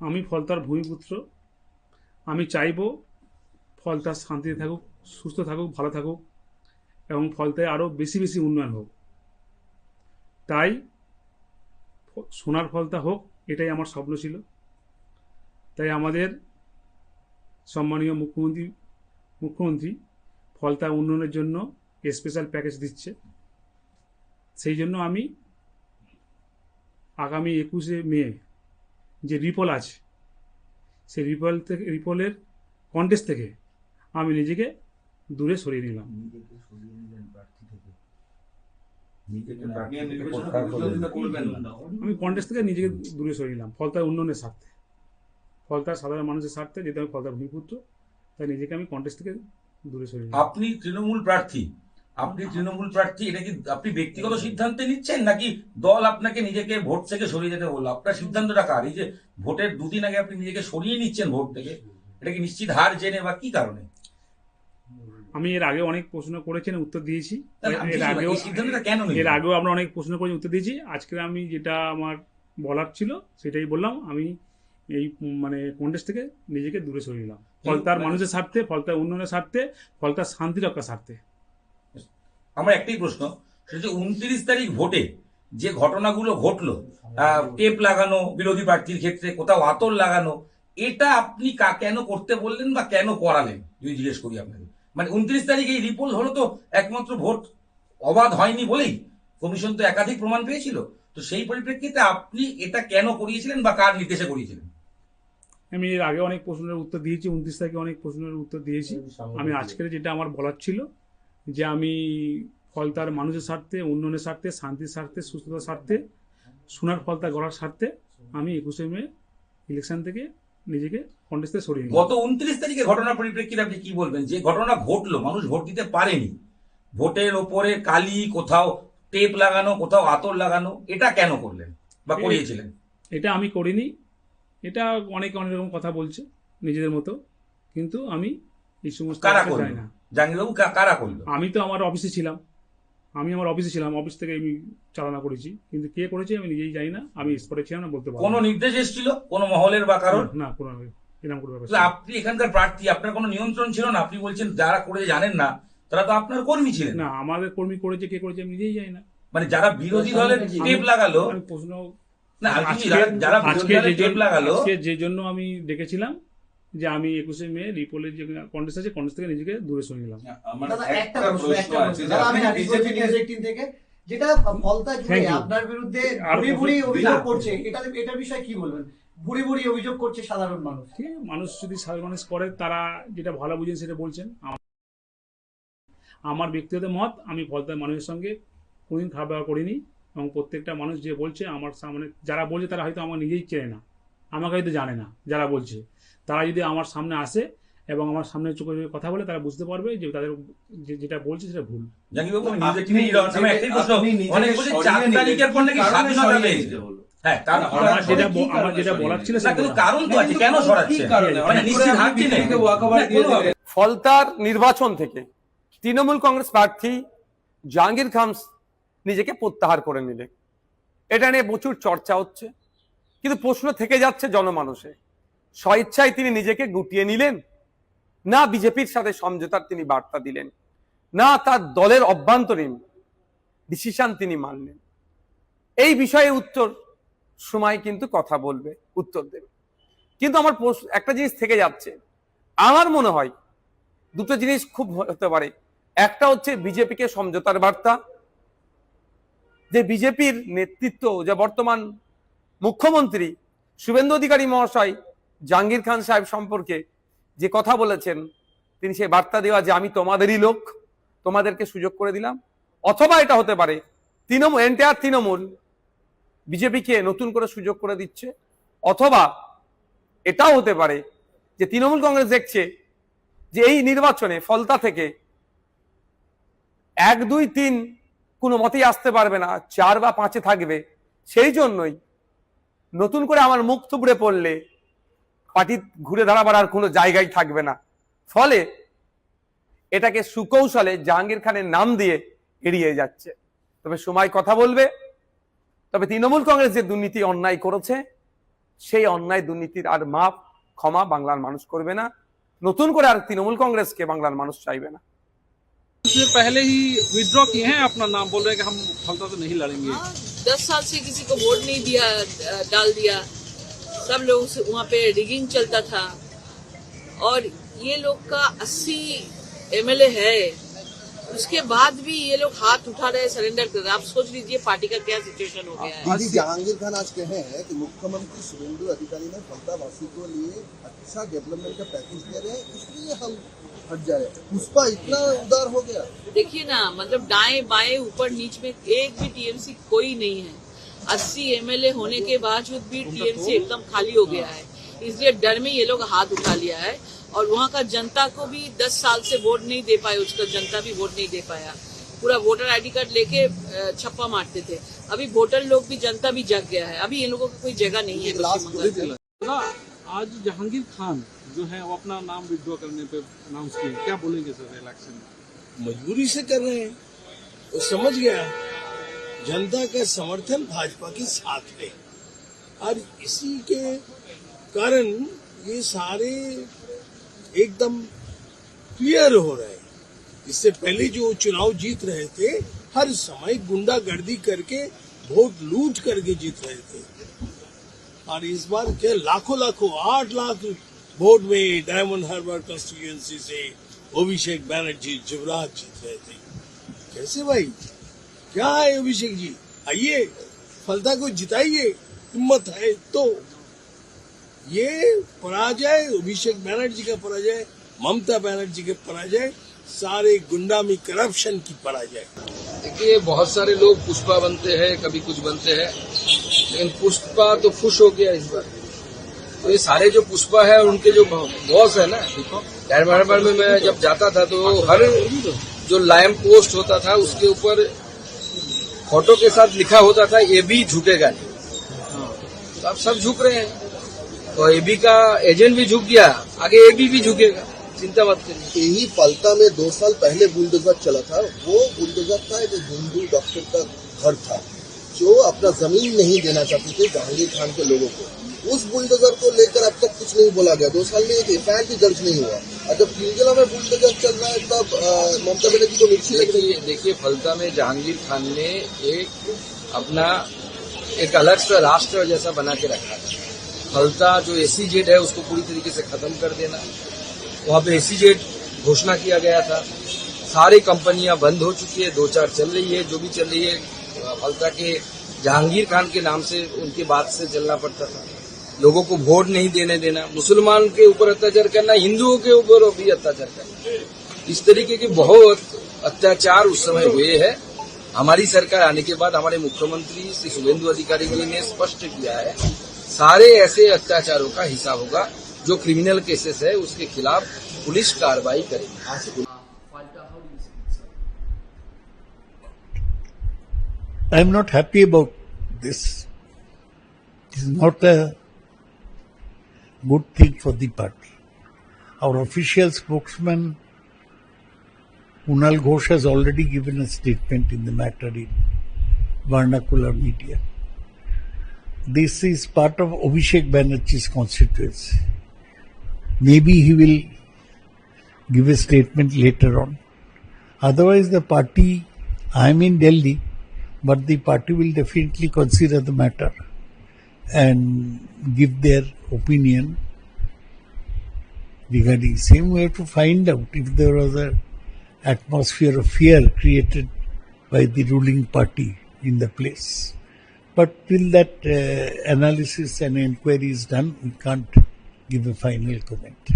আমি ফলতার ভূমিপুত্র। আমি চাইব ফলতা শান্তিতে থাকুক, সুস্থ থাকুক, ভালো থাকুক এবং ফলতায় আরও বেশি বেশি উন্নয়ন হোক। তাই সোনার ফলতা হোক, এটাই আমার স্বপ্ন ছিল। তাই আমাদের সম্মানীয় মুখ্যমন্ত্রী ফলতা উন্নয়নের জন্য স্পেশাল প্যাকেজ দিচ্ছে। সেই জন্য আমি আগামী 21শে মে যে রিপল আছে, সেই রিপলের কন্টেস্ট থেকে আমি নিজেকে দূরে সরিয়ে নিলাম। আমি কন্টেস্ট থেকে নিজেকে দূরে সরিয়ে নিলাম ফলতার উন্নয়নের স্বার্থে, ফলতার সাধারণ মানুষের স্বার্থে, যেহেতু আমি ফলতার ভূমিপুত্র, তাই নিজেকে আমি কন্টেস্ট থেকে দূরে সরিয়ে নিলাম। আপনি তৃণমূল প্রার্থী, এটা কি আপনি ব্যক্তিগত সিদ্ধান্তে নিচ্ছেন নাকি দল আপনাকে নিজেকে ভোট থেকে সরিয়ে যেতে বললো? আপনার সিদ্ধান্তটা কার? এই যে ভোটের দুদিন আগে আপনি নিজেকে সরিয়ে নিচ্ছেন ভোট থেকে, এটা কি নিশ্চিত হার জেনে বা কি কারণে? আমি এর আগে অনেক প্রশ্ন করেছেন, উত্তর দিয়েছি। এর আগেও আমরা অনেক প্রশ্ন করেছি, উত্তর দিয়েছি। আজকে আমি যেটা আমার বলার ছিল সেটাই বললাম। আমি এই কন্টেস্ট থেকে নিজেকে দূরে সরিয়ে নিলাম ফলতার মানুষের স্বার্থে, ফলতার উন্নয়নের স্বার্থে, ফলতার শান্তি রক্ষার স্বার্থে। আমার একটাই প্রশ্ন, সেটা হচ্ছে 29 তারিখ ভোটে যে ঘটনাগুলো ঘটলো, টেপ লাগানো বিরোধী প্রার্থীর ক্ষেত্রে, কোথাও আতর লাগানো, এটা আপনি কেন করতে বললেন বা কেন করালেন যদি জিজ্ঞেস করি আপনাকে? 29 তারিখ এই রিপোল হলো তো একমাত্র ভোট অবাধ হয়নি বলেই, কমিশন তো একাধিক প্রমাণ পেয়েছিল। তো সেই পরিপ্রেক্ষিতে আপনি এটা কেন করিয়েছিলেন বা কার নির্দেশে করিয়েছিলেন? আমি এর আগে অনেক প্রশ্নের উত্তর দিয়েছি, 29 তারিখে অনেক প্রশ্নের উত্তর দিয়েছি। আমি আজকের যেটা আমার বলার ছিল, যে আমি ফলতার মানুষের স্বার্থে, উন্নয়নের স্বার্থে, শান্তির স্বার্থে, সুস্থতার স্বার্থে, সোনার ফলতা গড়ার স্বার্থে আমি 21শে মে ইলেকশন থেকে নিজেকে কন্টেস্টে সরিয়ে নিই। গত 29 তারিখে ঘটনার পরিপ্রেক্ষিতে আপনি কি বলবেন? যে ঘটনা ঘটলো, মানুষ ভোট দিতে পারেনি, ভোটের ওপরে কালি, কোথাও টেপ লাগানো, কোথাও আতর লাগানো, এটা কেন করলেন বা করিয়েছিলেন? এটা আমি করিনি। এটা অনেকে অনেক রকম কথা বলছে নিজেদের মতো, কিন্তু আমি এই সমস্ত জানি না। জাহাঙ্গীরবাবু, কারা করলো? আমি তো আমার অফিসে ছিলাম, অফিস থেকে আমি চালনা করেছি, কিন্তু কে করেছে আমি নিজেই জানি না। আমি স্পটে ছিলাম না, বলতে পারবো। কোনো নির্দেশ এসেছিল কোনো মহলের বা কারণ? না, কোনো এরকম কোনো ব্যাপার। আপনি এখানকার প্রার্থী, আপনার কোনো নিয়ন্ত্রণ ছিল না? আপনি বলছেন যারা করে জানেন না, তারা তো আপনার কর্মী ছিলেন। না, আমাদের কর্মী করেছে, কে করেছে আমি নিজেই জানি না। যারা বিরোধী দলের টেপ লাগালো, আমি প্রশ্ন যারা টেপ লাগালো, যে জন্য আমি ডেকেছিলাম, যে আমি 21শে মে রিপোলের যে কন্টেস্ট আছে, কন্টেস্ট থেকে নিজেকে দূরে সরে নিলাম। যেটা ফলতা জুড়ে আপনার বিরুদ্ধে ভুরি অভিযোগ করছে, এটার বিষয়ে কি বলবেন? ভুরি অভিযোগ করছে সাধারণ মানুষ। মানুষ যদি সাধারণ মানুষ করে, তারা যেটা ভালো বুঝেন সেটা বলছেন। আমার ব্যক্তিগত মত, আমি ফলতার মানুষের সঙ্গে কোনোদিন খারাপ ব্যবহার করিনি, এবং প্রত্যেকটা মানুষ যে বলছে আমার সামনে, যারা বলছে তারা হয়তো আমার নিজেই চেনে না, আমাকে হয়তো জানে না। যারা বলছে তারা যদি আমার সামনে আসে এবং আমার সামনে চোখে কথা বলে, তারা বুঝতে পারবে যে তাদের যেটা বলছে সেটা ভুল। ফলতার নির্বাচন থেকে তৃণমূল কংগ্রেস প্রার্থী জাহাঙ্গীর খান নিজেকে প্রত্যাহার করে নিলে, এটা নিয়ে প্রচুর চর্চা হচ্ছে, কিন্তু প্রশ্ন থেকে যাচ্ছে জনমানসে, স্বেচ্ছায় তিনি নিজেকে গুটিয়ে নিলেন, না বিজেপির সাথে সমঝোতার তিনি বার্তা দিলেন, না তার দলের অভ্যন্তরীণ ডিসিশন তিনি মানলেন? এই বিষয়ে উত্তর সময় কিন্তু কথা বলবে, উত্তর দেবে। কিন্তু আমার একটা জিনিস থেকে যাচ্ছে, আমার মনে হয় দুটো জিনিস খুব হতে পারে। একটা হচ্ছে বিজেপিকে সমঝোতার বার্তা, যে বিজেপির নেতৃত্ব, যে বর্তমান মুখ্যমন্ত্রী শুভেন্দু অধিকারী মহাশয় জাহাঙ্গীর খান সাহেব সম্পর্কে যে কথা বলেছেন, তিনি সেই বার্তা দেওয়া যে আমি তোমাদেরই লোক, তোমাদেরকে সুযোগ করে দিলাম। অথবা এটা হতে পারে তৃণমূল বিজেপিকে নতুন করে সুযোগ করে দিচ্ছে। অথবা এটাও হতে পারে যে তৃণমূল কংগ্রেস দেখছে যে এই নির্বাচনে ফলতা থেকে 1, 2, 3 কোনো মতেই আসতে পারবে না, 4 বা 5-এ থাকবে। সেই জন্যই নতুন করে আমার মুখ থুবড়ে পড়লে পার্টি ঘুরে দাঁড়াবার আর কোনো জায়গায় থাকবে না। ফলে এটাকে সুকৌশলে জাহাঙ্গীর খানের নাম দিয়ে এড়িয়ে যাচ্ছে। তবে সময় কথা বলবে। তবে তৃণমূল কংগ্রেস যে দুর্নীতি অন্যায় করেছে সেই অন্যায় দুর্নীতির আর মাপ ক্ষমা বাংলার মানুষ করবে না, নতুন করে আর তৃণমূল কংগ্রেসকে বাংলার মানুষ চাইবে না। इससे पहले ही विड्रॉ किए हैं, अपना नाम बोल रहे हैं कि हम फलता से नहीं लड़ेंगे। 10 साल से किसी को वोट नहीं दिया, डाल दिया। सब लोग वहाँ पे रिगिंग चलता था और ये लोग का 80 एमएलए है, उसके बाद भी ये लोग हाथ उठा रहे, सरेंडर कर रहे। आप सोच लीजिए पार्टी का क्या सिचुएशन हो गया है। दीदी, जहांगीर खान आज कहे हैं कि मुख्यमंत्री शुभेंदु अधिकारी ने फलता वासी को लिए अच्छा डेवलपमेंट का पैकेज दे रहे हैं, इसलिए हम हट जा रहे हैं। पुष्पा इतना उदार हो गया। देखिए ना, मतलब दाएं बाएं ऊपर नीच में एक भी टीएमसी कोई नहीं है। 80 एमएलए होने के बावजूद भी टीएमसी एकदम खाली हो गया है, इसलिए डर में ये लोग हाथ उठा लिया है। और वहाँ का जनता को भी 10 साल से वोट नहीं दे पाए, उसका जनता भी वोट नहीं दे पाया। पूरा वोटर आईडी कार्ड लेके छप्पा मारते थे। अभी वोटर लोग भी, जनता भी जग गया है। अभी इन लोगों की कोई जगह नहीं है पश्चिम बंगाल में। आज जहांगीर खान जो है वो अपना नाम विड्रॉ करने पे अनाउंस किए, क्या बोलेंगे सर इलेक्शन में? मजबूरी से कर रहे हैं, वो समझ गया जनता का समर्थन भाजपा के साथ है और इसी के कारण ये सारे एकदम क्लियर हो रहे हैं। इससे पहले जो चुनाव जीत रहे थे, हर समय गुंडागर्दी करके वोट लूट करके जीत रहे थे और इस बार क्या लाखों 8 लाख वोट में डायमंड हार्बर कंस्टिट्यूएंसी से अभिषेक बनर्जी जुबराज जीत रहे थे। कैसे भाई, क्या है अभिषेक जी, आइए फलता को जिताइए, हिम्मत है तो। ये पराजय अभिषेक बनर्जी का पराजय, ममता बनर्जी के पराजय, सारे गुंडामी करप्शन की पराजय। देखिए, बहुत सारे लोग पुष्पा बनते हैं, कभी कुछ बनते हैं, लेकिन पुष्पा तो खुश हो गया इस बार। तो ये सारे जो पुष्पा है उनके जो बॉस है ना, डायमंड में मैं जब जाता था तो हर जो लैंप पोस्ट होता था उसके ऊपर फोटो के साथ लिखा होता था ये भी झुकेगा नहीं। तो अब सब झुक रहे हैं, तो एबी का एजेंट भी झुक गया, आगे एबी भी झुकेगा, चिंता मत करिए। यही फलता में 2 साल पहले बुलडोजर चला था। वो बुलडोजर था एक हिंदू डॉक्टर का घर था जो अपना जमीन नहीं देना चाहते थे जहांगीर खान के लोगों को। उस बुलडोजर को लेकर अब तक कुछ नहीं बोला गया। 2 साल में एक एफआईआर भी दर्ज नहीं हुआ और जब तिलंगाना में बुलडोजर चल रहा है तब ममता बनर्जी को मिर्ची लग रही है। देखिए, फलता में जहांगीर खान ने एक अपना एक अलग सा राष्ट्र जैसा बना के रखा था। फलता जो एसीजेड है उसको पूरी तरीके से खत्म कर देना, वहाँ पे एसीजेड घोषणा किया गया था। सारी कंपनियां बंद हो चुकी है, 2-4 चल रही है, जो भी चल रही है फलता के जहांगीर खान के नाम से, उनके बाद से चलना पड़ता था। लोगों को वोट नहीं देने देना, मुसलमान के ऊपर अत्याचार करना, हिंदुओं के ऊपर भी अत्याचार करना, इस तरीके के बहुत अत्याचार उस समय हुए हैं। हमारी सरकार आने के बाद हमारे मुख्यमंत्री श्री शुभेंदु अधिकारी जी ने स्पष्ट किया है सारे ऐसे अत्याचारों का हिसाब होगा, जो क्रिमिनल केसेस है उसके खिलाफ पुलिस कार्रवाई करेगी। I am not happy about this. It is not a good thing for the party. Our official spokesman, Kunal Ghosh, has already given a statement in the matter in vernacular media. This is part of Abhishek Banerjee's constituency. Maybe he will give a statement later on. Otherwise, the party, I am in Delhi, but the party will definitely consider the matter and give their opinion regarding. Same, we have to find out if there was an atmosphere of fear created by the ruling party in the place. But till that analysis and inquiry is done, we can't give a final comment.